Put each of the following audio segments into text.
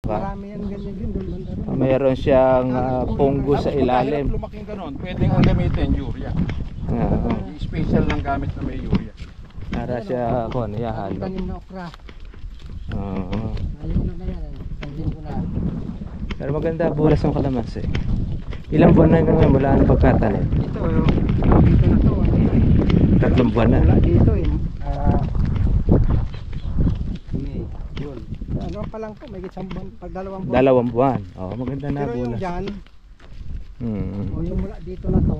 Marami yan ganyan din doon banda ron. Mayroon siyang punggo sa Tapos ilalim. pagkahirap lumaking ganon, pwedeng ang gamitin urea. Special ng gamit na may urea. Para siya kung ano yan, halo. Tanim na okra. Oo. Ayun na yan. Tangin ko na. Pero maganda bulas ng kalamansi. Ilang buwan na naman mula ng pagkatanim? Ito, dito na to. 3 buwan na. Wala dito eh. Yun. Ano pa lang po, may isang buwan, pag 2 buwan. 2 buwan. Oo, maganda na Pero yung bulas. dyan, Hmm. o yung mula dito na to,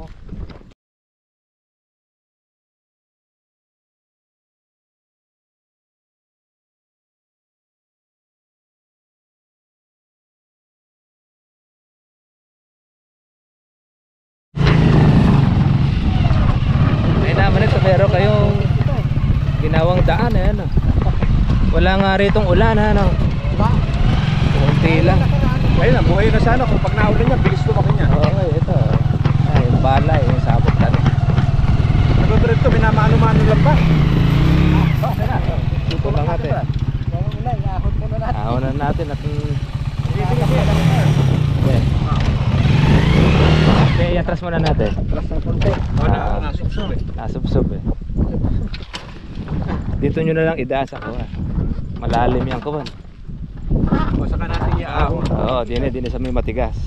Ay naman ito, meron kayong ginawang daan eh, ano. Wala nga ritong ulan, ano. ba? Kunti lang. Ayun na, buhay na sana kung pag naulan niya, bilis lumaki niya. Okay, ito. Ay, yung balay, yung sabot tanim. Nagbibirit to, minamano-mano lang ba? Ito lang natin. Kaya ulan, iahod mo na natin. Ahonan natin at okay, iatras muna natin. Plus ng konti. Nasubsob eh. Nasubsob eh. Dito nyo na lang idaas ako ah. Malalim yan ko. O saka natin iaahon. Oo, din sa may matigas.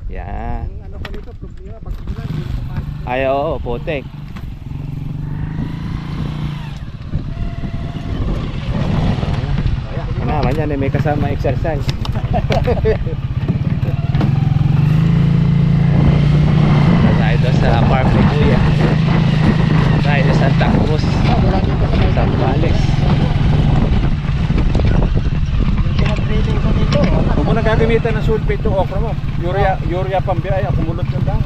Yan. Ang ano ko nito, problema, pag ulan, hindi na kapasok. Ay oo, potek. Ano naman yan eh, may kasama exercise. Tayo doon sa farm ni Kuya. Tayo sa Santa Cruz, Wala dito sa may Sambales. yung pinag-breeding ko dito. Huwag mo na gagamitan ng sulfate yung okra mo. Urea pambiyaya, kumulot yung dahon.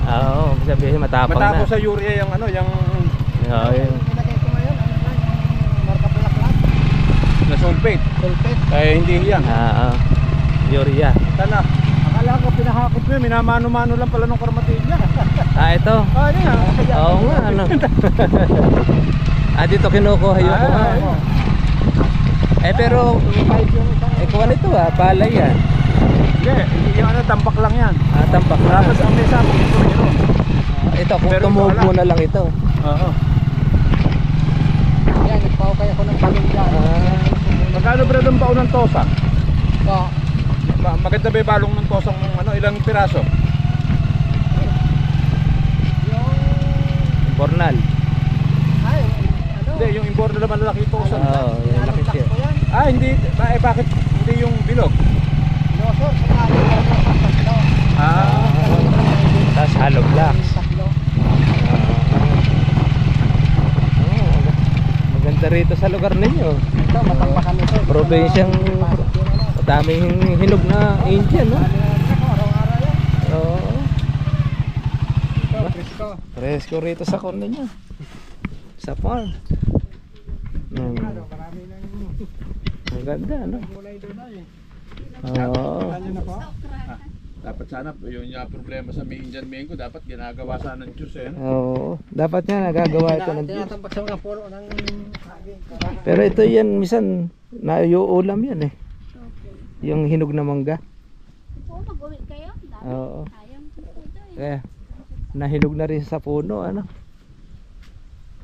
Oo, sabihin matapang na. Matapos sa urea yung ano, yung Oo, yun. Nilagay ko ngayon, ano lang, yung marka bulak-lak, na sulfate. sulfate. Kaya hindi yan. Urea. Sana, akala ko pinahakot mo yun, minamano-mano lang pala ng karmatilya. Ito. Ah, ano yan? Oo nga, ano. Dito kinukuha yung kuha. Eh pero, kuha nito palay yan. Hindi, yung ano, tambak lang yan. Tampak na. Tapos ang may sabong ito yun. Ito, kung Pero tumubo wala. na lang ito. Oo. Yan, nagpahukay ako ng balong dyan. Magkano ba ng baon ng tosang? So, Maganda ba yung balong ng tosang ng ano, ilang piraso? yung, Bornal. ay, ano? Hindi, yung imbor na naman lalaki tosang. Oo, yung laki siya. Ko yan. Hindi. Bakit hindi yung bilog? Nosor, sa kali, tatlo. Tapos hollow blocks. Tatlo. Maganda rito sa lugar ninyo. Ito, matampakan ito. Probinsyang daming hinog na Indian, no? Araw-araw yan. Oo. Ito, presko. Presko rito sa corn ninyo. Sa farm. Marami nang Maganda, no? gulay doon ay. Oo. Ano na po? Dapat sana, yung problema sa may Indian mango, dapat ginagawa sana ng juice eh. Oo. Dapat nga nagagawa ito ng juice. Tinatampak sa mga puno ng saging. Pero ito yan, minsan, naiuulam yan eh. Yung hinog na mangga. Oo, mag-uwi kayo. Dami. Oo. Sayang po ito eh. Eh, nahinog na rin sa puno, ano.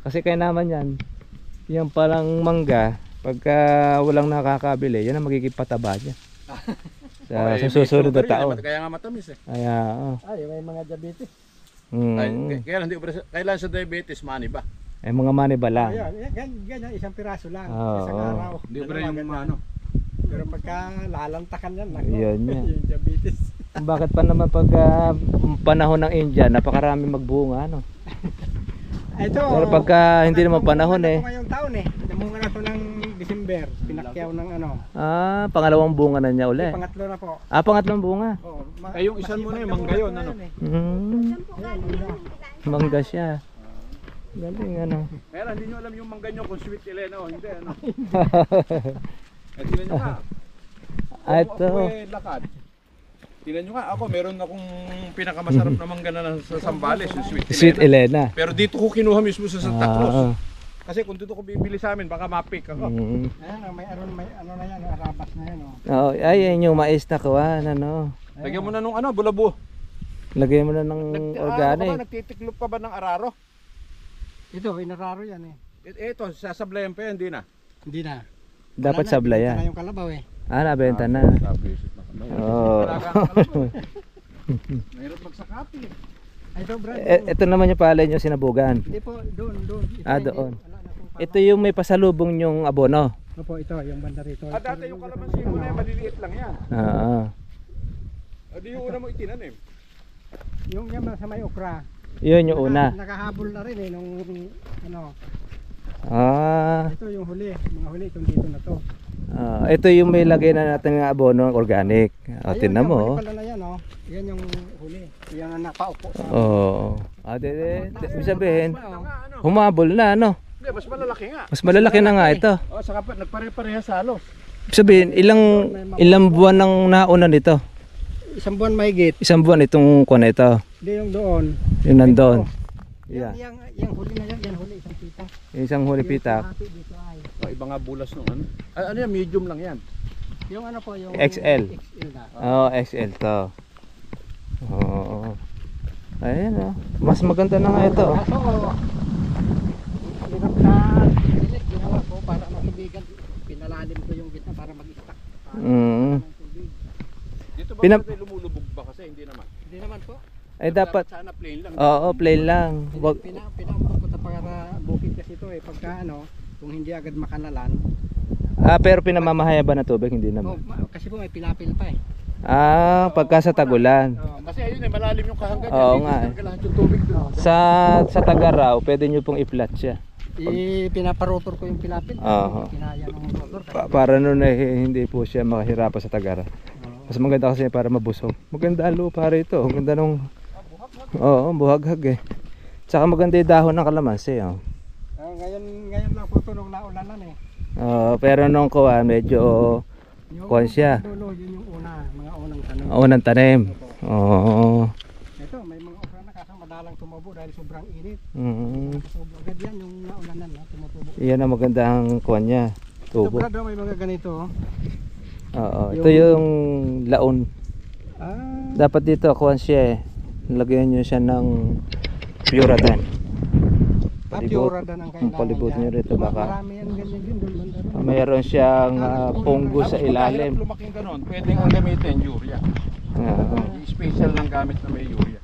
Kasi kaya naman yan, yung palang mangga, pagka walang nakakabili, yan ang magiging pataba niya. Sa susunod na taon. Kaya nga matamis eh. Kaya, Ay, may mga diabetes. Kaya hindi, kailan sa diabetes, mani ba? eh mga maniba lang. Ayan, ganyan, isang piraso lang. Oo. Isang araw. Hindi ba rin yung ano? Pero pagka lalantakan yan, nako. Yun yan. Yung diabetes. Bakit pa naman pagka panahon ng India, napakarami magbunga, ano? Ito. Pero pagka hindi naman panahon eh. Ito ngayong taon eh. Namunga na to ng December. Pinakyaw ng ano. Pangalawang bunga na niya uli. Pangatlo na po. Pangatlong bunga. Oh, Ay, yung isan mo na yung mangga yun, ano? Mangga siya. Galing, ano. Pero hindi nyo alam yung mangga nyo kung sweet Elena o hindi, ano? At tingnan nyo ka. Ito. Ako lakad. Tingnan nyo nga, ako meron akong pinakamasarap na mangga na sa Sambales, yung sweet Elena. Sweet Elena. Pero dito ko kinuha mismo sa Santa Cruz. Ah, Kasi kung dito ko bibili sa amin, baka mapik ako. Ayan, may ano na yan, arabas na yan. Oh, ayan yung mais na kuwan, ano. Lagyan mo na nung bulabu. Lagyan mo na ng organic. Nagtitiklop ka ba ng araro? Ito, inararo yan eh. Ito, sasablayan pa yan, hindi na. Hindi na. Dapat Wala na, sablayan. binenta na yung kalabaw eh. Nabenta na. Oo. Mahirap magsakati. Ay, ito, Brad. Ito naman yung palay nyo sinabugan. Hindi po, doon. Ito, Doon. wala na pong Ito yung may pasalubong yung abono. Opo, ito, yung banda rito. Dati yung kalamansi mo na yan, maliliit lang yan. Oo. Di yung una mo itinanim. Yung yan sa may okra. Yun yung una. Nakahabol na rin eh, nung ano. Ito Ito yung huli, mga huli, itong dito na to. Ito yung may lagay na natin ng abono organic. Ayun, Tingnan yung mo. huli pala na yan, oh. Yan yung huli. Yan ang nakaupo sa Ibig sabihin, humabol na, ano? Hindi, mas malalaki nga. Mas malalaki na nga ito. Saka nagpare-parehas halos. Ibig sabihin, ilang buwan nang nauna nito? isang buwan mahigit. Isang buwan itong kuwan na ito. Hindi yung doon. Yung nandun. Yan, Yeah. yung huli na yan huli, isang pita. Isang huli pitak. Yung dito ay. Iba nga bulas nung ano. Ano yan, medium lang yan. Yung ano po, yung XL. XL na. XL to. Oo. Ayan oh. Mas maganda na nga ito. Kaso, hirap na pilit, ginawa ko para matubigan. Pinalalim ko yung gitna para mag-stack. Dito ba Pinap- lumulubog ba kasi? Hindi naman. Hindi naman po. Ay dapat. Sana plain lang. Oo, plain lang. Wag. Pinaambak ko para bukid kasi ito eh. Pagka ano, kung hindi agad makanalan. Pero pinamamahaya ba na tubig? Hindi Oh, naman. kasi po may pilapil pa eh. Pagka sa tagulan. Kasi ayun malalim yung kahanggan niya. Oo Dito nga, talaga lahat yung tubig doon. Sa Tagaraw, pwede nyo pong i-flat siya. Pinaparotor ko yung pilapil. Oo. Kinaya ng rotor. Para nun hindi po siya makahirapan sa Tagara. Mas maganda kasi para mabusog. Maganda ang lupa rito. Ang ganda nung... Oo, buhaghag eh. Tsaka maganda yung dahon ng kalamansi. Ngayon lang po ito nung naulanan eh. Pero nung kuwan, medyo kuwan siya. Dulo, yun yung mga unang tanong. Unang tanim. Oo. Ito, may mga okra na kasang madalang tumubo dahil sobrang init. Mm. Tumubo agad yan yung naulanan na tumutubo. Iyan ang magandang kuwan niya. Ito Tubo. brad, may mga ganito. Ito yung laon. Dapat dito kuwan siya eh. Lagyan nyo siya ng Puradan. Puradan ang kailangan. Palibot nyo rito baka. Marami yan ganyan din doon. Mayroon siyang fungus sa ilalim. Kahit lumaking ganon, pwedeng ang gamitin urea. Special lang gamit na may urea.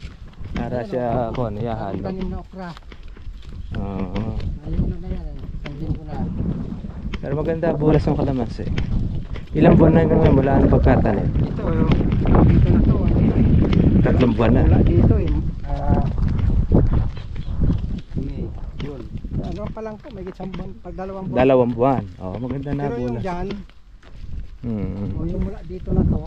Para siya kuwan, halo. Tanim na okra. Oo. Ayun na yan. Tangin ko na. Pero maganda bulas ng kalamansi. Ilang buwan na naman mula ang pagkatanim? Ito, dito na to. 3 buwan na. Wala dito eh. Yun. Ano pa lang po, may isang buwan, pag 2 buwan. 2 buwan. Maganda na Pero yung bulas. dyan, o yung mula dito na to.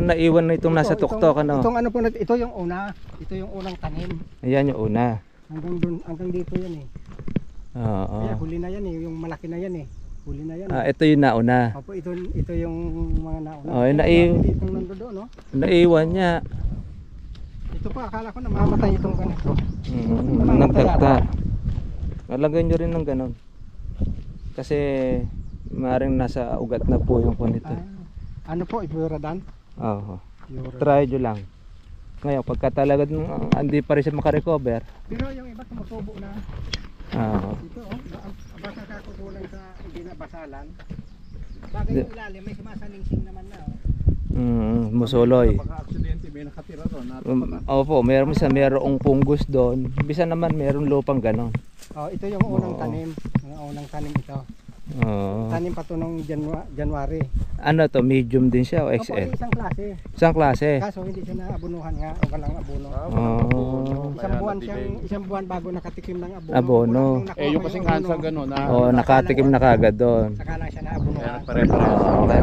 Naiwan na itong nasa tuktok ano. Itong ano po, ito yung una. Ito yung unang tanim. Ayan yung una. Hanggang dito yan eh. Kaya huli na yan eh, yung malaki na yan eh. Huli na yan. Ito yung nauna. Opo, ito yung mga nauna. Itong nandoon, no? Naiwan niya. Ito pa, akala ko namamatay itong ganito. Nagdagta. Nalagay nyo rin ng ganon. Kasi maaaring nasa ugat na po yung kunito. Ano po, Puradan? Oo. Try nyo lang. Ngayon, pagka talaga hindi pa rin siya makarecover. Pero yung iba tumutubo na. Ito, baka kakukulang sa hindi na basalan. Bagay yung ilalim, may sumasalingsing naman na. Musuloy. Baka aksidente, may nakatira doon. Opo, merong fungus doon. Bisa naman meron lupang ganon. Ito yung unang tanim. Yung unang tanim ito. Tanim pa ito nung January. Ano to, medium din siya o Opo, XL? isang klase. Isang klase? Kaso hindi siya naabunuhan nga o walang abono. Isang buwan bago nakatikim ng abono. Abono. Yung kasing hansa gano'n. Nakatikim na kagad doon. Saka lang siya naabunuhan. Kaya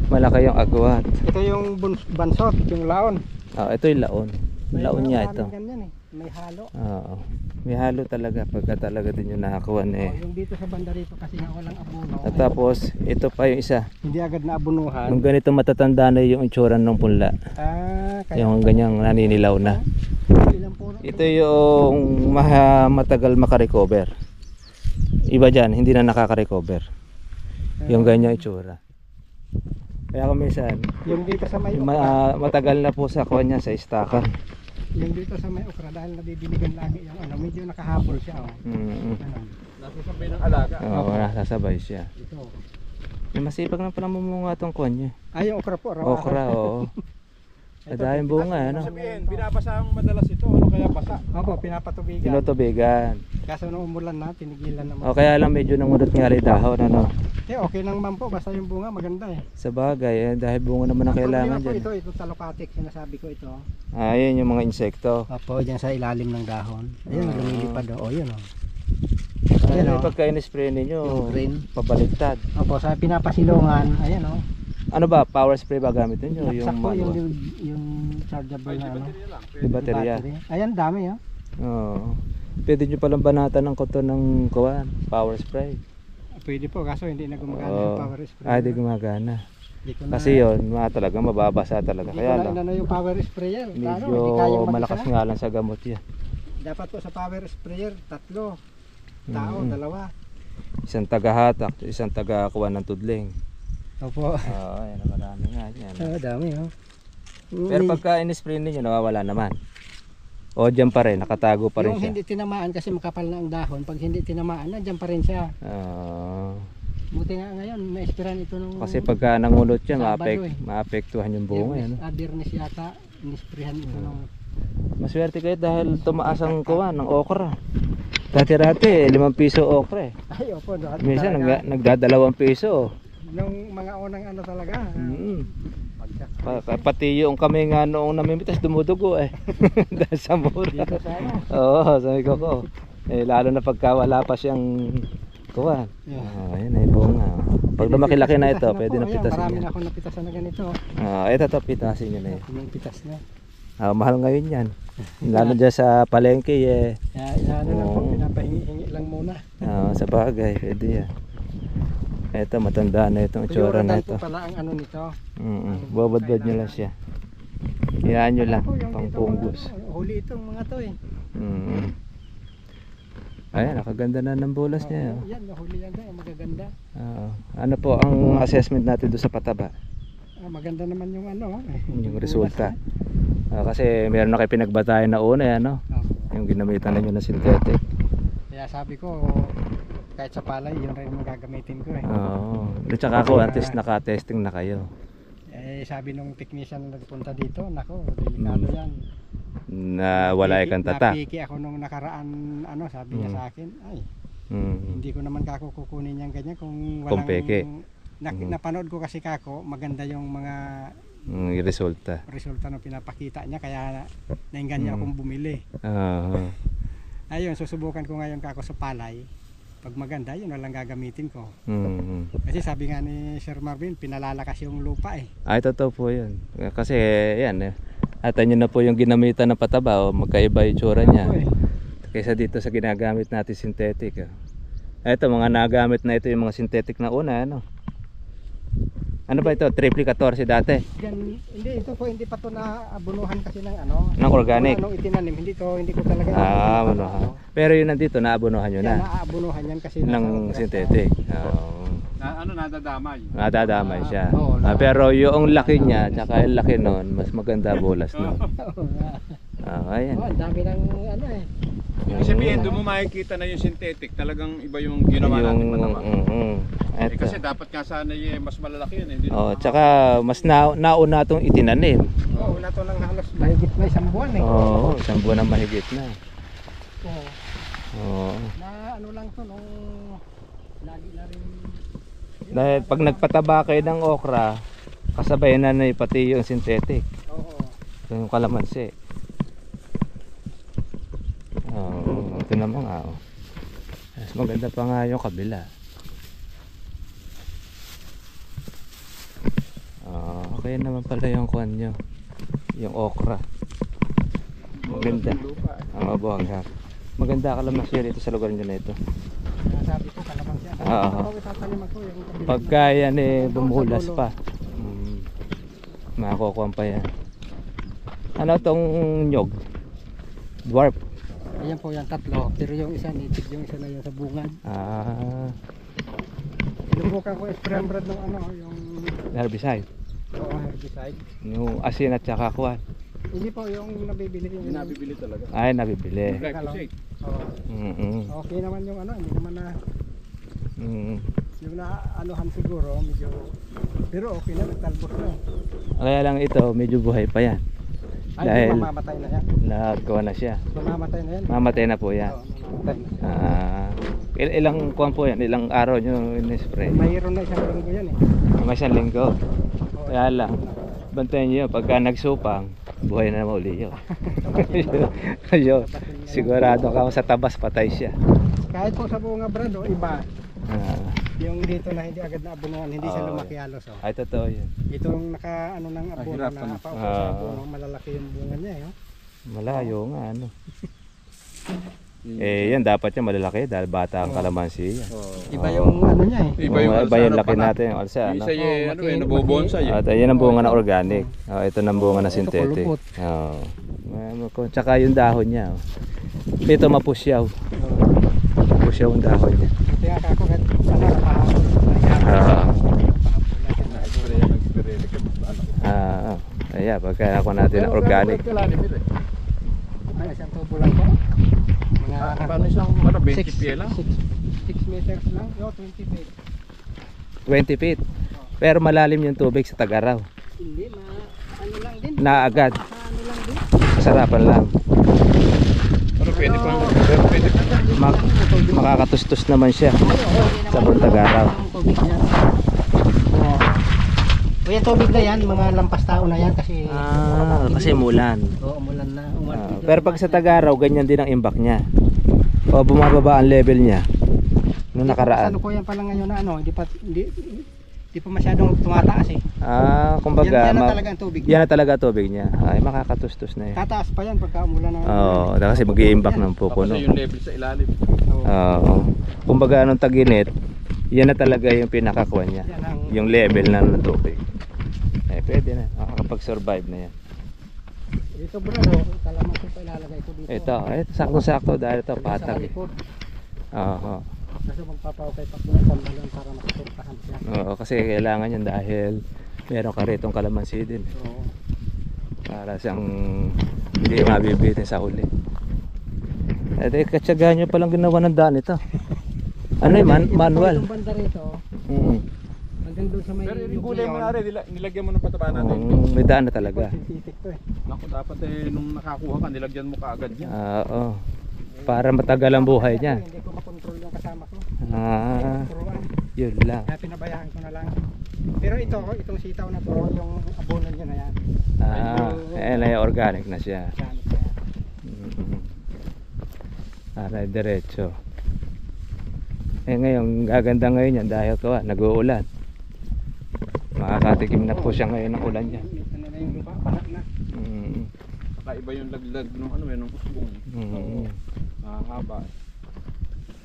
malaki yung agwat. Ito yung bansot, yung laon. Ito yung laon. Laon niya ito. Ganyan eh. May halo. May halo talaga pagka talaga din yung nakakuha eh. Yung dito sa banda rito kasi nga walang abono. At tapos ito pa yung isa. Hindi agad na abunuhan. Nung ganito matatanda na yung itsura ng punla. Kaya Yung ganyang naninilaw na. ilang yung puno. Ito yung matagal makarecover. Iba dyan, hindi na nakaka-recover. Yung ganyan itsura. Kaya kung minsan, Yung dito sa may matagal na po sa kuha niya sa istakan. yung dito sa may okra dahil nadidiligan lagi yung ano, medyo nakahapol siya oh. Ganun. Nasa sabay ng alaga. Oo, nasasabay siya. Ito. May masipag na pala mamunga tong kuha niya. Ay, yung okra po. Okra, oo. Madaming bunga, ano? Sabihin, binabasa ang madalas ito, ano kaya basa? Opo, pinapatubigan. Tinutubigan. Kaso nung umulan na, tinigilan naman. O kaya lang medyo namulot nga rin dahon, ano? Okay naman po, basta yung bunga maganda eh. Sa bagay, dahil bunga naman ang kailangan Problema po dyan. ito talokatik, sinasabi ko ito. Ayun yung mga insekto. Opo, dyan sa ilalim ng dahon. Ayun, lumilipad oh. Oh, yun oh. Ayun, Ayan, oh. pagka in-spray ninyo, Yung green. pabaliktad. Opo, sa pinapasilungan, ayan oh. Ano ba, power spray ba gamit ninyo? Naksak po yung, manual? yung chargeable na ano. Yung baterya. Battery. Ayan, dami oh. Oo. Pwede nyo palang banatan ng koto ng kuwan, power spray. Pwede po, kaso hindi na gumagana Oo. yung power spray. Hindi gumagana. Hindi ko na, Kasi yun, talaga mababasa talaga. hindi Kaya ko na lang, inano yung power sprayer. Klaro, medyo hindi kayang malakas mag-isa. nga lang sa gamot yan. Dapat po sa power sprayer, 3 tao, Mm. 2. Isang tagahatak, isang tagakuha ng tudling. Opo. Oo, yan, marami nga yan. Dami oh. Pero pagka in-spray ninyo, nawawala naman. O dyan pa rin, nakatago pa rin yung siya. hindi tinamaan kasi makapal na ang dahon, pag hindi tinamaan, nandiyan pa rin siya. Oo. Buti nga ngayon, na-esperan ito nung Kasi pagka nangulot yan, Sabado eh. maapektuhan yung bunga. Yan, Adirnis yata, inisprehan ito nung maswerte kayo dahil tumaas ang kuha ng okra. Dati-dati, 5 piso okra eh. ay opo, doon. Minsan nagdadalawang piso. Nung mga unang ano talaga. Pati yung kami nga noong namimitas dumudugo eh. Dahil sa mura. Dito sa ano. Oo, sabi ko. Eh, lalo na pagka wala pa siyang kuha. Yeah. Ayun ay bunga. Pag lumaki-laki na ito, Pitas pwede po, na ayan, pitasin marami yan. na akong napitasan na ganito. Ito to, pitasin nyo na yan. Yung pitas na. Mahal ngayon yan. Lalo dyan sa palengke eh. Ano lang po, Oo. pinapahingi-hingi lang muna. Sa bagay, pwede yan. Ito, matanda na itong itsura na ito. po pala ang ano nito. Babadbad nyo lang siya. Hayaan nyo lang, Ako, yung pang dito, punggos. Huli itong mga to eh. Ayan, nakaganda na ng bulas niya. Oh. Yan, nahuli yan dyan, magaganda. Ano po ang assessment natin doon sa pataba? Maganda naman yung ano. Yung resulta. Kasi meron na kayo pinagbatayan na una, ano? Yung ginamitan ninyo na synthetic. Kaya sabi ko, kahit sa palay, yun rin ang gagamitin ko eh. Oo. At saka ako, at least naka-testing na kayo. Sabi nung technician na nagpunta dito, nako, delikado yan. Na wala kang tatak. Napiki ako nung nakaraan, ano, sabi niya sa akin, ay, Mm. hindi ko naman kako kukunin yan ganyan kung Kung walang... peke. Napanood ko kasi kako, maganda yung mga Yung resulta. resulta na pinapakita niya, kaya nainggan niya akong bumili. Oo. Ayun, susubukan ko ngayon kako sa palay. Pag maganda, yun na lang gagamitin ko. Kasi sabi nga ni Sir Marvin, pinalalakas yung lupa eh. Ay, totoo po yun. Kasi yan eh. Atan nyo na po yung ginamitan ng pataba. O, magkaiba yung tsura niya. Ako eh. Kaysa dito sa ginagamit natin synthetic. Ito, mga nagamit na ito yung mga synthetic na una. Ano ba ito? Triple 14 dati? Hindi, ito po hindi pa to naabunuhan kasi ng ano. Ng organic? Nung itinanim, hindi ko talaga. Ano. Pero yun nandito, naabunuhan nyo Yan, na. naaabunuhan yan kasi Ng synthetic. Oo. Nadadamay. Nadadamay siya. Oo, Pero yung laki niya, tsaka yung laki nun, mas maganda bulas nun. Ayan. Ang dami ng ano eh. Ibig sabihin, doon mo makikita na yung synthetic, talagang iba yung ginawa natin mataba. Kasi dapat nga sana mas malalaki yun. Hindi Tsaka mas nauna itong itinanim. Oo, una to lang halos mahigit na 1 buwan eh. Oo, 1 buwan na mahigit na. Oo. Oo. Na ano lang to nung lagi na rin. Dahil pag nagpataba kayo ng okra, kasabay na pati yung synthetic. Oo. Yung kalamansi. Ito naman nga. Mas maganda pa nga yung kabila. Okay naman pala yung kuwan nyo. Yung okra. Maganda. Mabuhangga. Maganda kalamansi dito sa lugar nyo na ito. Sabi ko kalabang siya. Oo. Tataniman ko yung kabila. Pagka yan bumulas pa. Makakukuha pa yan. Ano tong nyog? Dwarf. Ayan po yung tatlo. Pero yung isa native, yung isa na yun sa bungad. Sinubukan ko spray brad ng ano, yung Herbicide. herbicide. Yung asin at saka kuwan. Hindi po yung nabibili yung Hindi nabibili talaga. Ay, nabibili. Glyphosate. Okay naman yung ano, hindi naman na yung naanuhan siguro medyo, pero okay na, nagtalbos na. Kaya lang ito, medyo buhay pa yan. Ay, Dahil mamamatay na yan. nagkuha na siya. Mamamatay na yan. Mamatay na po yan. Oo, mamamatay na siya. Ilang kuwan po yan? Ilang araw nyo in-spray? Mayroon na isang linggo yan eh. May isang linggo. Oo. Kaya lang, bantayan nyo yun. Pagka nagsupang, buhay na naman uli yun. Kayo, sigurado ka sa tabas, patay siya. Kahit po sa bunga brado, iba. Ah, Yung dito na hindi agad na abunuan, hindi siya Oo. lumaki halos. Oh. ay, totoo yun. Itong naka ano ng abono hirap na ano. paupo sa abono, malalaki yung bunga niya eh. Oh. Malayo nga, ano. Yan dapat yan malalaki dahil bata ang kalamansi yan. Iba yung ano niya eh. Iba yung Iba yung alsa, laki ano, natin, yung alsa, Yung ano. isa yung ano eh, nabobonsay eh. At yan ang bunga na organic. Ito ang bunga na Ito synthetic. pulupot. Tsaka yung dahon niya. Ito mapusyaw. Mapusyaw ang dahon niya. Ito yung ako kahit ano pahapon. Ayan, pagka ako natin ng organic. Ay, isang tubo lang po. Mga Paano isang ano, 20 pie lang? 6 meters lang. Yo, 20 feet. 20 feet. Pero malalim yung tubig sa Tagaraw. Hindi, ano lang din. Naagad. Ano lang din. Masarapan lang. Pero pwede pang, pero pwede pang. Makakatustos naman siya sa Tagaraw. Tubig yan. Oo. O yung tubig na yan, mga lampas tao na yan kasi Kasi mulan. oo, umulan na. Pero pag sa Tagaraw, ganyan din ang imbak niya. O bumababa ang level niya nung nakaraan. Ano ko yan pala ngayon na ano, hindi pa masyadong tumataas eh. Kumbaga, Yan na talaga ang tubig. yan na talaga ang tubig niya. Ay, makakatustos na yan. Tataas pa yan pagka umulan na. Oo, kasi mag-iimbak ng Tapos pupuno. yung level sa ilalim. Oo. Kumbaga anong taginit, yan na talaga yung pinakakuha niya. Yan ang Yung level na ng tubig. Pwede na. Makakapag-survive na yan. dito bro, kalamansi pa ilalagay ko dito. Ito, sakto-sakto dahil ito Sa patag. likod. Oo. Kasi magpapawakay pa ng balon para makaturtahan siya. Oo, kasi kailangan yan dahil meron ka ritong kalamansi din. Oo. Para siyang hindi mabibitin sa huli. Katsagahan nyo palang ginawa ng daan ito. Ano yun? Manual. Itong banda rito, hanggang doon sa may Pero yung gulay mo na rin, nilagyan mo ng pataba natin. May daan na talaga. Sintitik to eh. Naku, dapat nung nakakuha ka, nilagyan mo kaagad yan. Oo. Para matagal ang buhay niya. Hindi ko makontrol yung kasama ko. Ah, yun lang. Kaya pinabayaan ko na lang. Pero itong sitaw na to, yung abono niya na yan. Ayan ay organic na siya. Gamit na yan. Para diretso. Ngayon, gaganda ngayon yan dahil nag-uulan. Makakatikim na po siya ngayon ng ulan niya. Ano na yung lupa, banak na. Kakaiba yung laglag nung ano, nung usbong. Mahaba.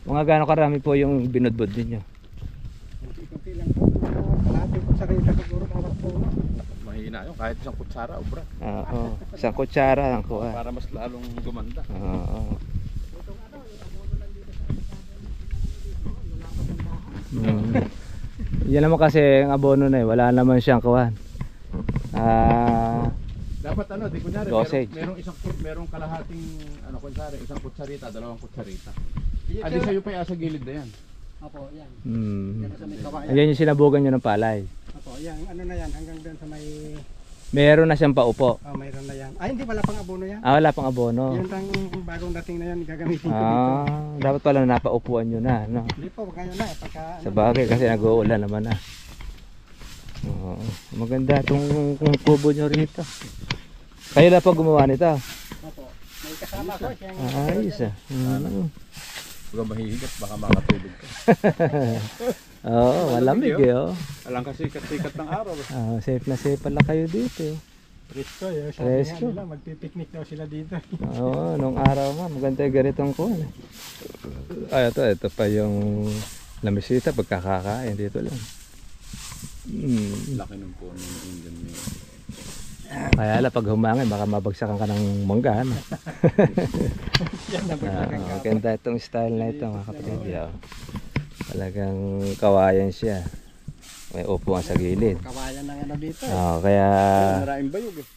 Mga gano'ng karami po yung binudbud ninyo? Kunti lang po. Kalahati ko sa rita siguro mga puno. Mahina yun, kahit isang kutsara, obra. Oo. Isang kutsara ang kuha. Para mas lalong gumanda. Oo. Yan naman kasi ang abono na wala naman siyang kuhan. Dapat ano, di kunyari, Dosage. merong kalahating, ano kunyari, isang kutsarita, dalawang kutsarita. Adi sa'yo pa sa gilid na yan. Opo, yan. Mm. Yan sa may kawayan. Ayan yung sinabugan nyo ng palay. Opo, yan. Ano na yan, hanggang doon sa may... Meron na siyang paupo. Oh, mayroon na yan. Ay, hindi pala pang abono yan. Wala pang abono. Yan ang bagong dating na yan, gagamitin ko dito. Dapat pala napaupuan nyo na, no? Hindi po, ngayon na. Pagka, Sa bagay kasi nag-uulan naman na. Oo. Maganda itong kubo nyo rito. Kayo lang po gumawa nito. Opo, may kasama ko. Ayos ah. Huwag mahihigat, baka makatulog ka. Oo, malamig eh. Oh. Alang kasi sikat ng araw. Safe na safe pala kayo dito. Presko, yun. Sabi Presko. nga nila, magpipiknik daw sila dito. Oo, nung araw nga, maganda yung ganitong kuhan. Ito pa yung lamisita, pagkakakain dito lang. Laki ng puno ng Indian mayo. Kaya lang pag humangin baka mabagsakan ka ng mangga, ano? Yan na Maganda itong style na ito, mga kapatid. Yeah. Talagang kawayan siya. May upuan sa gilid. Kawayan ng ano dito. Kaya Maraming bayog eh.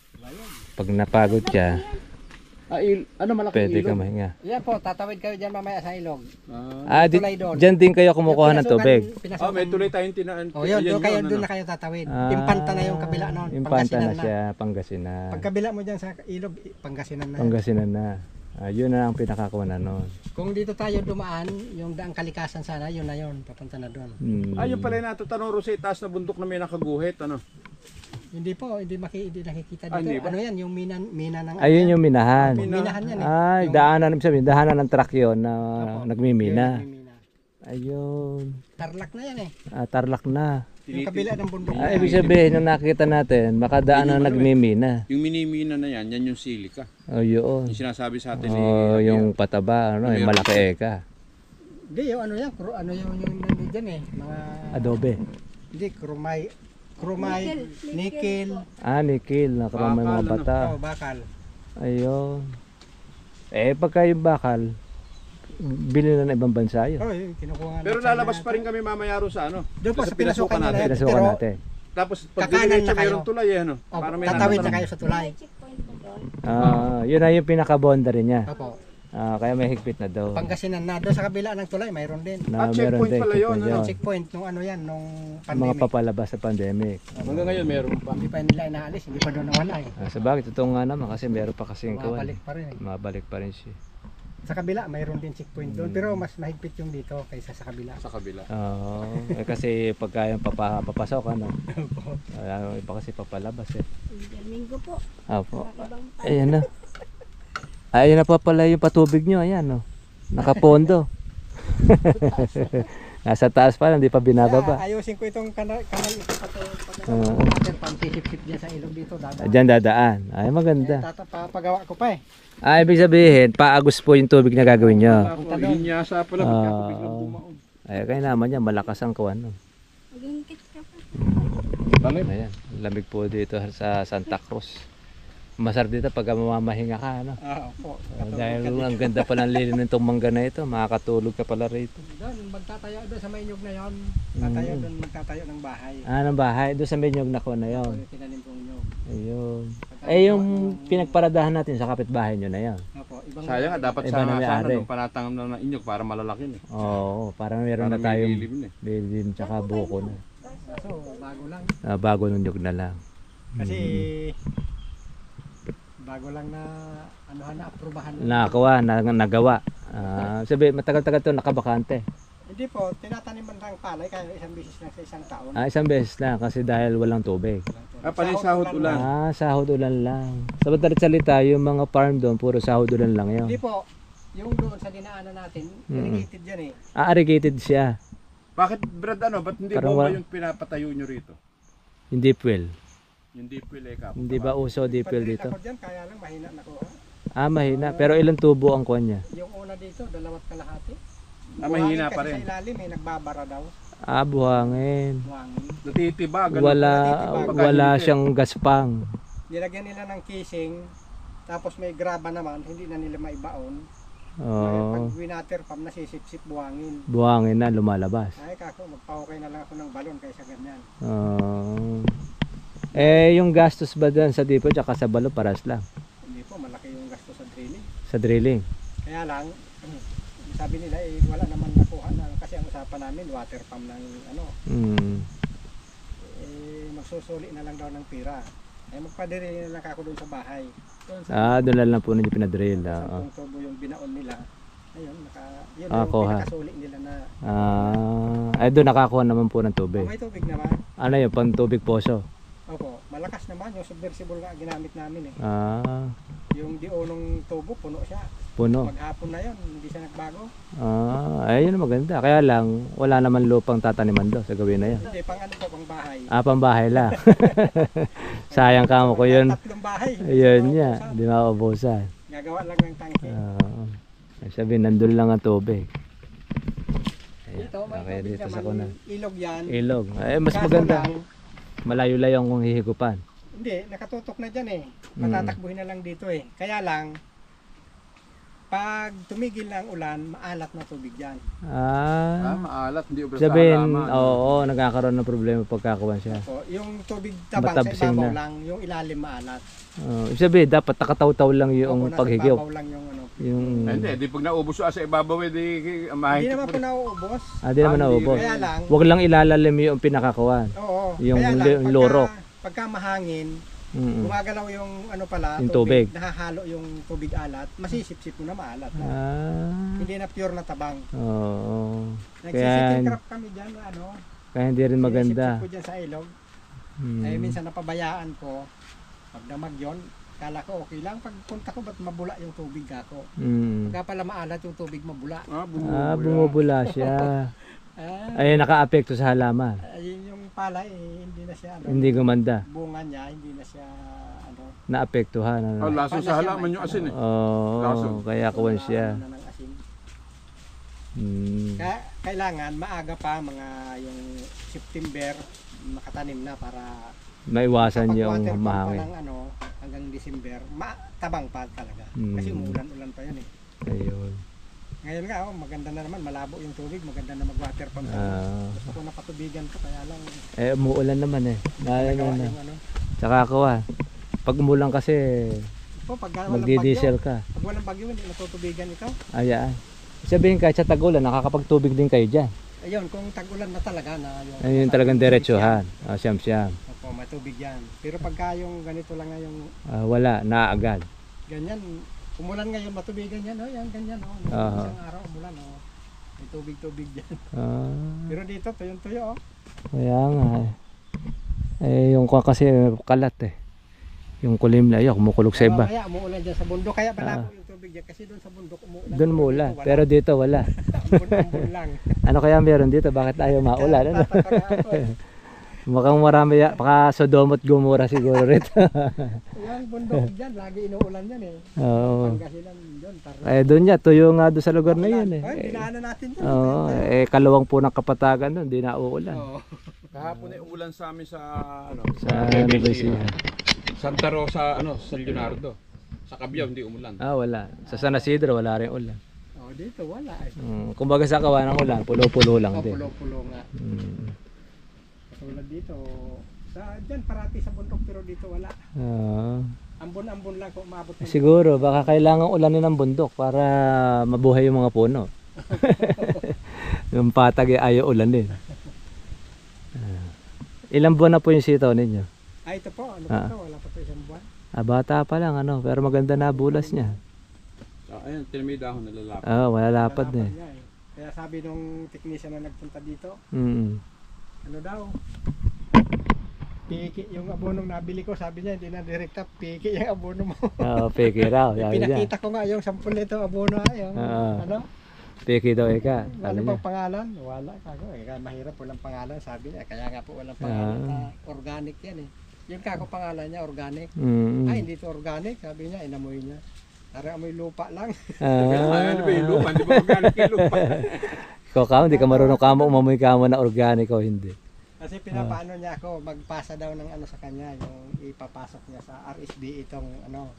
pag napagod ka, Ano malaking pwede ilog? ka mahinga. Yan po, tatawid kayo dyan mamaya sa ilog. Tulay doon. Dyan din kayo kumukuha ng tubig. May tuloy tayong tinaan. Oh, yun, doon na kayo tatawid. Impanta na yung kabila noon. Impanta na siya, Pangasinan. Pagkabila mo dyan sa ilog, Pangasinan na. Pangasinan na. Yun na ang pinakakuha na noon. Kung dito tayo dumaan, yung daang kalikasan sana, yun na yun, papunta na doon. Yung pala yung natutanong ro sa itaas na bundok na may nakaguhit, ano? Hindi po, hindi nakikita dito. Hindi ba? Ano yan, yung mina ng... Ayun yung minahan. Minahan yan eh. Ay, Yung- daanan, sabihin, daanan ng truck yun na Opo, nagmimina. yun, nagmimina. Ayun. Tarlac na yan eh. Tarlac na. Yung kabila ng bundok. Ibig sabihin, nung nakita natin, makadaan na nagmimina. Yung minimina na yan yung silika. Yun. Yung sinasabi sa atin Yung pataba, ano, yung malaki eka. Hindi, yung ano yan, ano yung nandun dyan eh. Mga... Adobe. Hindi, krumay, nickel. Nikil, nakaroon may mga Bakal, bata. Oh, bakal. Ayun. Pagka yung bakal, bili na ng ibang bansa yun. Oh, yun, kinukuha. Pero lalabas pa rin kami mamaya ro sa ano. Doon po sa pinasukan natin. natin. Pinasukan Pero natin. Tapos pag Kakanan diniretso na kayo. mayroong tulay eh, ano? oh, Para may tatawid na natatanong. kayo sa tulay. May checkpoint po doon. Yun na yung pinaka-boundary niya. Opo. Kaya may higpit na daw. Pangasinan na. Doon sa kabila ng tulay, mayroon din. Na checkpoint pala yun, checkpoint ano? yun. Checkpoint nung ano yan, nung Mga pandemic. papalabas sa pandemic. Hanggang ngayon meron pa. Hindi pa nila inaalis, hindi pa doon nawala eh. Sa bagay, totoo nga naman kasi meron pa kasing kuwan. Mabalik pa rin eh. Mabalik pa rin siya. Sa kabila, mayroon din checkpoint doon. Pero mas mahigpit yung dito kaysa sa kabila. Sa kabila. Kasi pagka yung papasok, ano, iba kasi papalabas eh. Domingo po. Opo. Kakabang pa. Ayan na. Ayan na pa pala yung patubig nyo. Ayan, no. Nakapondo. Nasa taas pa, hindi pa binababa. Kaya ayusin ko itong kanal ito pansisip-sip dyan sa ilog dito. Diyan dadaan. Ay, maganda. Papagawa ko pa eh. Ibig sabihin, paagos po yung tubig na gagawin nyo. Linyasa pala, pagka biglang bumaon. Ay, kaya naman yan, malakas ang kuwan. No? Magingkit ka pa. Ayan, lamig po dito sa Santa Cruz. Masarap dito pag mamamahinga ka, ano? Opo. Dahil ang ganda pa ng lilim nitong mangga na ito, makakatulog ka pala rito. Doon, magtatayo doon sa may nyug na yon. Tatayo doon, magtatayo ng bahay. Ng bahay, doon sa menyog na ko na yon. Yung tinanim kong nyug. Ayun. Yung pinagparadahan natin sa kapitbahay nyo na yon. Opo, ibang Sayang nga, dapat Iba sa na may sana ari. nung panatangam na ng inyog para malalaki eh. Oo, parang meron na Para may tayong lilim eh. lilim tsaka buko na. So, bago lang. Bago ng nyog na lang. Kasi bago lang na aprubahan. Nakakuha, nagawa. Sabi, matagal-tagal to nakabakante. Hindi po, tinataniman ng palay kaya isang bisis lang sa isang taon. Isang beses na kasi dahil walang tubig. Pali sahod ulan. Sahod ulan lang. Sa madalit salita, yung mga farm doon, puro sahod ulan lang yun. Hindi po, yung doon sa dinaanan natin, irrigated yan eh. Irrigated siya. Bakit Brad ba't hindi Parang bomba wala- yung pinapatayo nyo rito? Yung deep well. Yung deep well eh kapo. Hindi ba uso deep well Pag-drill dito? ako dyan, kaya lang mahina na ko. Mahina. Pero ilang tubo ang kuwan niya? Yung una dito, 2 kalahati. Mahina pa Kasi rin. sa ilalim may nagbabara daw. Buhangin. Buhangin. Natitiba, ganun. Wala siyang gaspang. Nilagyan nila ng casing, tapos may graba naman, hindi na nila maibaon. Oo. Pag winater pam, nasisip-sip buhangin. Buhangin na lumalabas. Ay kako, magpahukay na lang ako ng balon kaysa ganyan. Yung gastos ba doon sa depo tsaka sa balo paras lang? Hindi po, malaki yung gasto sa drilling. Sa drilling? Kaya lang, sabi nila wala naman nakuha na kasi ang usapan namin water pump ng magsusuli na lang daw ng pira. Magpadiri na lang ako doon sa bahay. Doon lang po ninyo pinadrill. 10 tubo yung binaon nila. Ayun, yun yung kuha. pinakasuli nila na Doon nakakuha naman po ng tubig. may tubig naman. Ano yun, pang tubig poso? Opo, malakas naman yung submersible nga ginamit namin eh. Yung diolong tubo, puno siya. Puno. Maghapon na yun, hindi siya nagbago. Ayun maganda. Kaya lang, wala naman lupang tataniman doon sa gawin na yan. Hindi, pang ano po, pang bahay. Pambahay lang. Sayang ka mo ko yun. 3 bahay. Yun niya, di maubusan. Gagawa lang ng tangke. Sabi, nandun lang ang tubig. Dito, may Okay, tubig dito sa naman. kuna. Ilog yan. Ilog. Mas Kaso maganda. lang, Malayo-layo kung hihigupan. Hindi, nakatutok na dyan eh. Matatakbuhin na lang dito eh. Kaya lang, pag tumigil na ang ulan, maalat na tubig dyan. Maalat, hindi ubra sa Sabihin, halaman. oo, nagkakaroon ng problema pagkakuha siya. So, yung tubig tabang sa Matabsing ibabaw na. lang, yung ilalim maalat. Ibig sabihin, dapat nakataw-taw lang Opo, yung nasa paghigop. ibabaw lang yung ano. Yung, Hindi, di pag naubos sa ibabaw, di Hindi mahigit naman mo po rin. nauubos. di naman hindi naubos. Kaya lang, Huwag lang ilalalim yung pinakakuhan. oo. Yung Kaya lang, lorok. pagka mahangin, Mm. gumagalaw yung ano pala, Yung tubig. nahahalo yung tubig alat, masisip-sip mo na maalat na. Hindi na pure na tabang. Oo. Nagsisipin craft kami dyan na ano, Kaya hindi rin maganda. sinisip-sip ko dyan sa ilog. Mm. Ay minsan napabayaan ko, pag damag yun, kala ko okay lang. Pagpunta ko, ba't mabula yung tubig ako? Mm. Pagka pala maalat yung tubig mabula. Bumubula siya. Ah, Ay, naka-apekto sa halaman. ayun yung pala hindi na siya ano, Hindi gumanda. bunga niya, hindi na siya ano. Naapektuhan. Oh, Ano? laso sa halaman yung asin eh. Oo, Laso. kaya kuwan siya. Ano na ng asin. Mm. Kaya kailangan maaga pa mga yung September makatanim na para Maiwasan kapag yung water pump pa mahangin. ng ano hanggang December, tabang pa talaga. Mm. Kasi umulan-ulan pa yun eh. Ayun. Ngayon nga, maganda na naman, malabo yung tubig, maganda na mag-water pump. Gusto ko napatubigan ko, kaya lang Umuulan naman eh. nagawa Na. yung ano. Tsaka kuwan. Pag umulan kasi, Pag walang bagyo, magdi-diesel ka. pag walang bagyo, hindi natutubigan ikaw. Ayan. Sabihin kahit sa tag-ulan, nakakapagtubig din kayo dyan. Ayun, kung tag-ulan na talaga na yung... Ayun talagang diretsuhan. Siyam-siyam. Opo, may tubig yan. Pero pagka yung ganito lang nga yung Wala, naaagad. ganyan, umulan ngayon, matubigan yan, yan, ganyan, Aha. isang araw umulan, may tubig-tubig dyan. Ah, Pero dito, tuyong-tuyo, kaya nga yung kuwan kasi kalat eh. Yung kulim na yun, kumukulog sa iba. Kaya umuulan dyan sa bundok, kaya malabo yung tubig dyan, kasi doon sa bundok umuulan. Doon mula, pero dito wala. ambon lang. Ano kaya meron dito? Bakit ayaw maulan? Ano? Tataka ako eh. Mukhang marami, baka Sodom at Gomora siguro rito. Yung bundok dyan, lagi inuulan yan eh. Oo. Pangasinan yun, Doon niya, tuyo nga doon sa lugar na yun eh. Ay, dinaanan natin dyan. Oo, kalawang po ng Kapatagan doon, di na uulan. Oo. Kahapon ay umulan sa amin sa ano, Sa Nuecia. Santa Rosa, sa Leonardo. Sa Cabiao hindi umulan. Wala. Sa San Isidro, wala rin ulan. Oh, dito wala eh. Kumbaga sa kawan ng ulan, pulo-pulo lang din. Pulo-pulo nga. Tulad dito, dyan parati sa bundok pero dito wala. Ambon-ambon lang kung umabot ng Siguro, baka kailangan ulanin ng bundok para mabuhay yung mga puno. Yung patag ayaw ulan din. Ilang buwan na po yung sitaw ninyo? ito po, ano pa to? Wala pa to isang buwan. Bata pa lang, pero maganda na bulas niya. Ayun, tinamay dahon nalalapad. Malalapad na eh. Niya eh. Kaya sabi nung technician na nagpunta dito, ano daw, piki yung abonong nabili ko, sabi niya, hindi na direkta, piki yung abono mo. Peke raw. Pinakita ko nga yung sampul nito abono, yung ano, Peke daw ika. ano bang pangalan? Wala, kako, mahirap walang pangalan, sabi niya, kaya nga po walang pangalan, organic yan eh. Yung kako pangalan niya, organic. Ay, hindi to organic, sabi niya, inamoy niya. Tara, amoy lupa lang. Ano ba yung lupa? Hindi ba organic yung lupa? Ikaw hindi ka marunong kamo, umamoy kamo na organic o hindi. Kasi pinapaano niya ako, magpasa daw ng ano sa kanya, yung ipapasok niya sa RSB itong ano.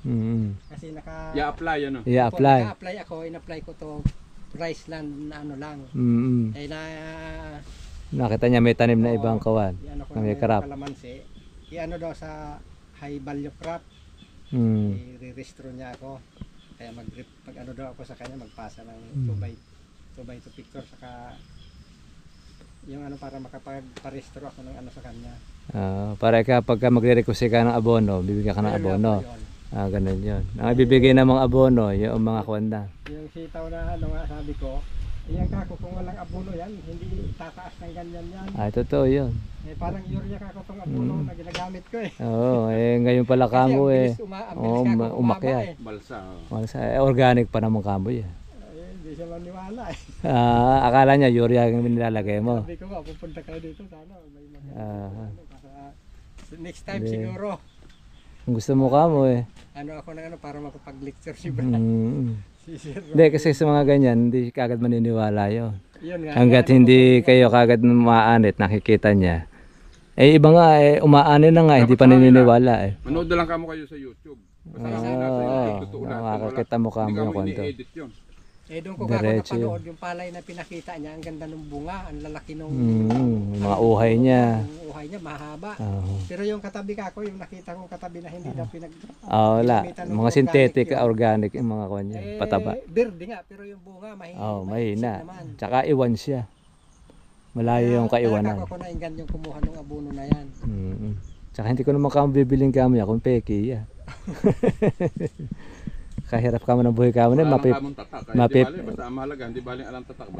Kasi I-apply ano? I-apply. Naka-apply ako, in-apply ko to rice land na ano lang. Eh Nakita niya may tanim na ibang kawan. Ano ko May na karap. kalamansi. I-ano daw sa high value crop. I-restro niya ako. Kaya pag ano daw ako sa kanya, magpasa ng 2x2 picture saka yung ano para makapag-restro ako ng ano sa kanya. Para pagka magre-request ka ng abono, bibigyan ka ng abono. Ganun yun. Ang ibibigay ng mga abono, yung mga kwanda. Yung sitaw na ano nga sabi ko, iyan kako kung walang abono yan, hindi tataas ng ganyan yan. Totoo yun. Parang urea kako tong abono na ginagamit ko eh. Ngayon pala kamo Kasi ang bilis kako umakyat. Balsa. Organic pa naman kamo yan. Hindi siya maniwala eh. Akala niya urea yung nilalagay mo. Sabi ko nga, pupunta kayo dito sana. May para next time siguro. Kung gusto mo kamo Ano ako na para makapag-lecture si Brian. Si Sir Hindi, kasi sa mga ganyan, hindi kagad maniniwala yun. Yun nga. Hanggat hindi kayo kagad maanit, nakikita niya. Iba nga umaano na nga, hindi pa Dapat naniniwala eh. Manood na lang kamo kayo sa YouTube. Basta kasi nasa YouTube, totoo lahat. Makakakita mo kamo Hindi yung kamo kwento. ini-edit yun. doon ko Diretso napanood yung palay na pinakita niya, ang ganda ng bunga, ang lalaki nung Yung mga uhay niya. yung uhay niya, mahaba. Oo. Pero yung katabi ka ko, yung nakita kong katabi na hindi daw Wala. ginamitan ng Mga synthetic, yun. organic yung mga kanya. Pataba. Verde nga, pero yung bunga mahina. Mahina. naman. Tsaka iwan siya. Malayo yung kaiwanan. Kaya ako nainggan yung kumuha ng abono na yan. Tsaka hindi ko naman kamo bibiling kamo yan kung peki ya. Kahirap kamo ng buhay kamo na Wala mapip. namang tatak. Hindi bali, basta ang mahalaga, hindi bali alam tatak.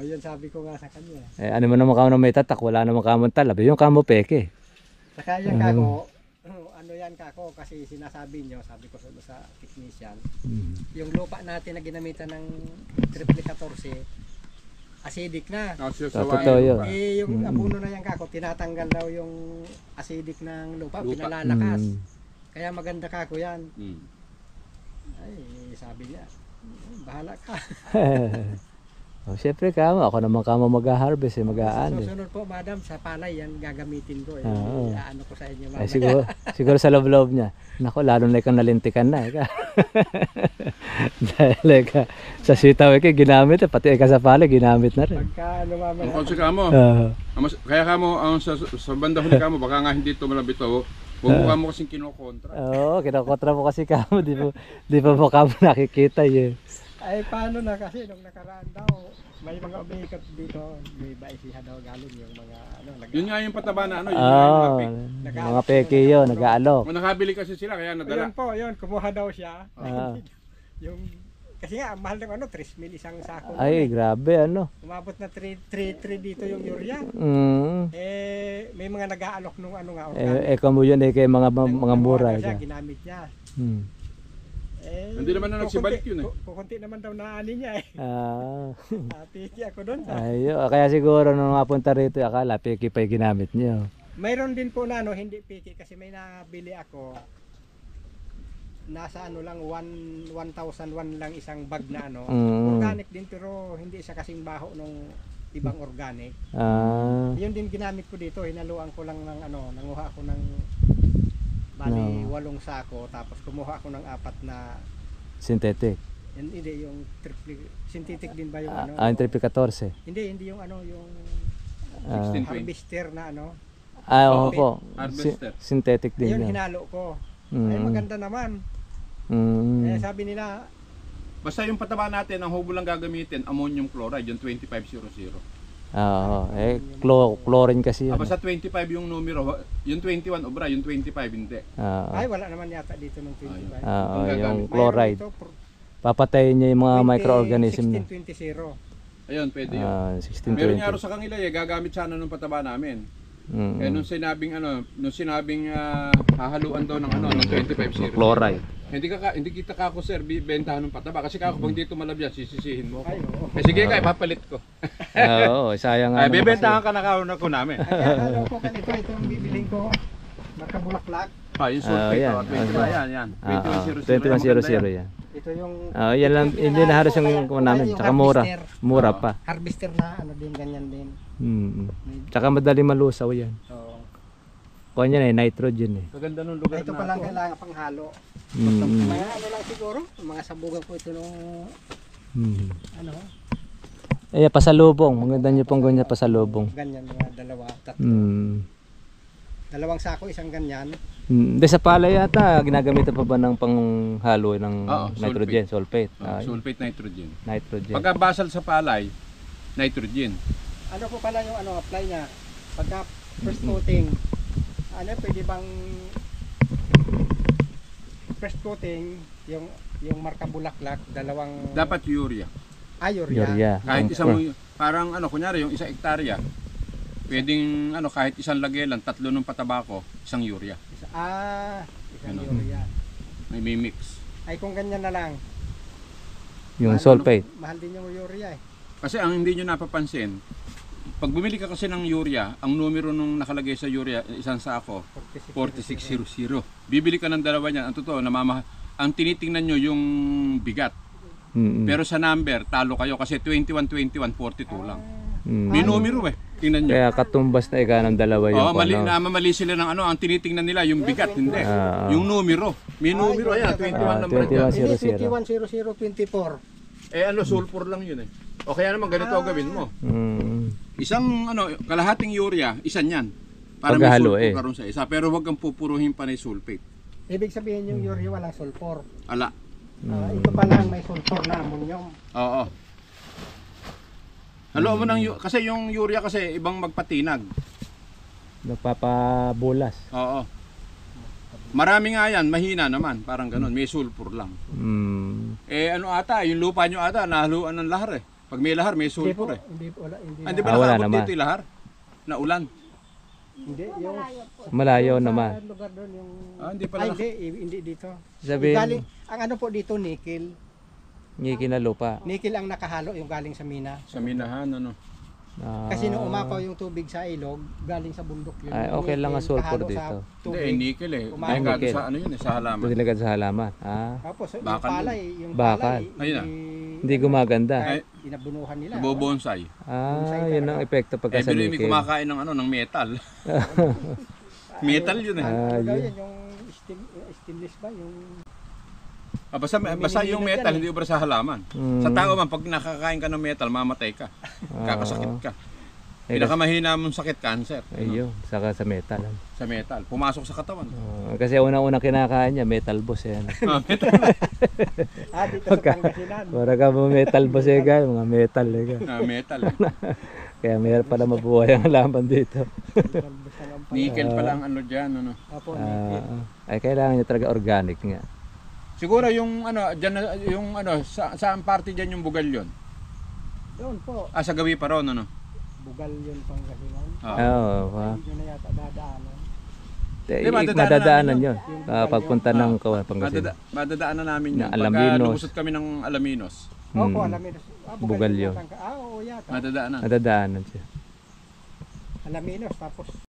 Yun sabi ko nga sa kanya. Ano mo naman kamo na may tatak, wala naman kamo talabi. Yung kamo peki. Saka yan kako, ano yan kako, kasi sinasabi nyo, sabi ko sa technician, yung lupa natin na ginamitan ng triple 14, acidic na. Totoo yun. Yung abono na yan kako, tinatanggal daw yung acidic ng lupa. Pinalalakas. Kaya maganda kako yan. Ay, sabi niya, bahala ka. Siyempre kamo, ako naman kamo mag-harvest mag-aano. Susunod po madam, sa palay yan gagamitin ko. Ano ko sa inyo mamaya. Siguro sa loob-loob niya. Nako, lalo na ikang nalintikan na. Dahil sa sitaw ginamit, pati sa palay ginamit na rin. Pagka ano mamaya. Ang konse kamo. Kaya kamo, sa banda huli kamo, baka nga hindi tumalabito. Huwag mo kamo kasing kinokontra. Kinokontra mo kasi kamo. Di pa mo kamo nakikita yun. Ay, paano na kasi nung nakaraan daw, may mga umiikot dito, may baisiha daw galing yung mga Yun nga yung pataba na mga peke yun, nag-aalok. Nakabili kasi sila kaya nadala. Yun po, kumuha daw siya. Yung, kasi nga, ang mahal ng 3,000 isang sako. Ay, grabe Umabot na 3 dito yung urea. May mga nag-aalok nung organic. Kamo yun kay mga mura. Ginamit niya. Hindi naman na nagsibalik yun Kukunti naman daw na ani niya Piki ako doon. Kaya siguro nung napunta rito, akala piki pa yung ginamit niyo. Mayroon din po na hindi piki kasi may nabili ako. Nasa lang 1,001 lang isang bag na organic din pero hindi siya kasing baho nung ibang organic. Yun din ginamit ko dito, hinaluan ko lang ng nanguha ako ng bali 8 sako tapos kumuha ako ng 4 na synthetic. Hindi yung triple synthetic din ba yung yung triple 14. Hindi yung yung 1620. harvester na oo po. Harvester. Synthetic din yun. yun. Hinalo ko. Ay maganda naman. Sabi nila basta yung pataba natin, ang hubo lang gagamitin, ammonium chloride, yung 2500. Chlorine kasi yun. Basta 25 yung numero, yung 21 obra, yung 25 hindi. ay wala naman yata dito ng 25. Yung chloride. Papatayin niya yung mga microorganism na. 1620. Ayun, pwede yun. 1620. Meron nga rin sa kanila gagamit sana ng pataba namin. Nung sinabing hahaluan daw ng ng 25 chloride. Hindi kita kako sir bentahan ng pataba kasi kako pag dito malabyan sisisihin mo. Ay, oo. Sige kay papalit ko. Sayang nga. Bebentahan ka na kauna ko namin. Ay, ko kanito itong bibiling ko. Markabulaklak. Yung sulfate, yan. 21 yan. 2100 yan. Ito yung Yan lang, hindi na halos yung namin. Tsaka mura. Mura pa. Harvester na din ganyan din. Tsaka madali malusaw yan. Oo. Kuha yan nitrogen Kaganda nung lugar Ito na pa lang to. kailangan pang halo. Mga lang siguro, mga sabugan ko ito nung pasalubong. Maganda nyo pong ganyan pasalubong. ganyan mga 2, 3. 2 sako isang ganyan. Hindi sa palay yata, ginagamitan pa ba ng panghalo ng nitrogen, sulfate? Sulfate nitrogen. Nitrogen. Pagka basal sa palay, nitrogen. Ano po pala yung apply niya? Pagka first coating, pwede bang first coating yung marka bulaklak, 2 Dapat urea. Urea. Kahit isang parang kunyari yung 1 hektarya, pwedeng kahit isang lagelan, 3 ng patabako, isang urea. Isang urea. May mix. Ay kung ganyan na lang, Yung sulfate. mahal din yung urea Kasi ang hindi nyo napapansin, pag bumili ka kasi ng urea, ang numero nung nakalagay sa urea, isang sako, 4600. Bibili ka ng 2 niyan, ang totoo, ang tinitingnan nyo yung bigat. Pero sa number, talo kayo kasi 21, 42 lang. May numero Tingnan nyo. Kaya katumbas na ika ng dalawa yung Oo, mali, ano. namamali sila ng ano, ang tinitingnan nila, yung bigat, hindi. Ah. Yung numero. May numero, ayan, 21 number 21. dyan. Hindi, 210024. Eh ano, sulfur lang yun eh. O kaya naman ganito ang gawin mo. Isang ano, kalahating urea, isa niyan. Para may Paghalo, sulfur eh. karon sa isa. Pero wag kang pupuruhin pa ng sulfate. Ibig sabihin yung urea walang sulfur. Ala. Ito pa lang may sulfur na ammonium. Oo. Halo mo ng kasi yung urea kasi ibang magpatinag. Nagpapabulas. Oo. Marami nga yan, mahina naman, parang ganun, may sulfur lang. Eh ano ata, yung lupa nyo ata, nahaluan ng lahar eh. Pag may lahar, may Hindi po, sulfur eh. hindi wala, hindi. Hindi ba wala nakaabot naman. dito yung lahar? Na ulan? Hindi, yung Malayo sa naman. lugar doon yung Hindi pala. hindi dito. Sabihin, Galing, ang ano po dito nickel. ngiki na lupa. Nickel ang nakahalo yung galing sa mina. Sa minahan, ano. Kasi nung umapaw yung tubig sa ilog, galing sa bundok yun. Ay, Yung okay lang ang nickel, sulfur kahalo sa dito. Hindi, Tubig. nickel eh. Umapaw. Delikado Nickel. sa ano yun eh, sa halaman. Ito nilagay sa halaman. Tapos yung Bakal palay, yung Bakal. palay, Ayun na. Hindi gumaganda. kahit inabunuhan nila. Nabobonsai. Yun ang epekto pagka Eh, sa pero may nickel. kumakain ng ano, ng metal. Metal yun eh. Ano daw yun. yun, yung stainless ba? Yung Basta yung metal, hindi ubra sa halaman. Sa tao man, pag nakakain ka ng metal, mamatay ka. Kakasakit ka. Pinakamahina mong sakit, cancer. Ayun, saka sa metal. Sa metal. Pumasok sa katawan. Kasi unang-unang kinakain niya, metal boss yan. Metal. dito sa Pangasinan. Para ka mga metal boss eh guys, mga metal eh guys. Metal. Kaya mayroon pala mabuhay ang halaman dito. Nickel pa lang ano dyan. Ano. Opo, nickel. Ay kailangan niya talaga organic nga. Siguro yung ano, dyan, yung ano, saan parte dyan yung bugalyon? Doon po, Sa gawi pa ron, ano? bugal yun Pangasinan. Oo. Hindi nyo na yata dadaanan. Madadaanan yun. Pagpunta ng Pangasinan. Madadaanan namin yun. Na Alaminos. Pagka lumusot kami ng Alaminos. Opo, Alaminos. Bugal yun. Oo, yata. Madadaanan. Madadaanan siya. Alaminos, tapos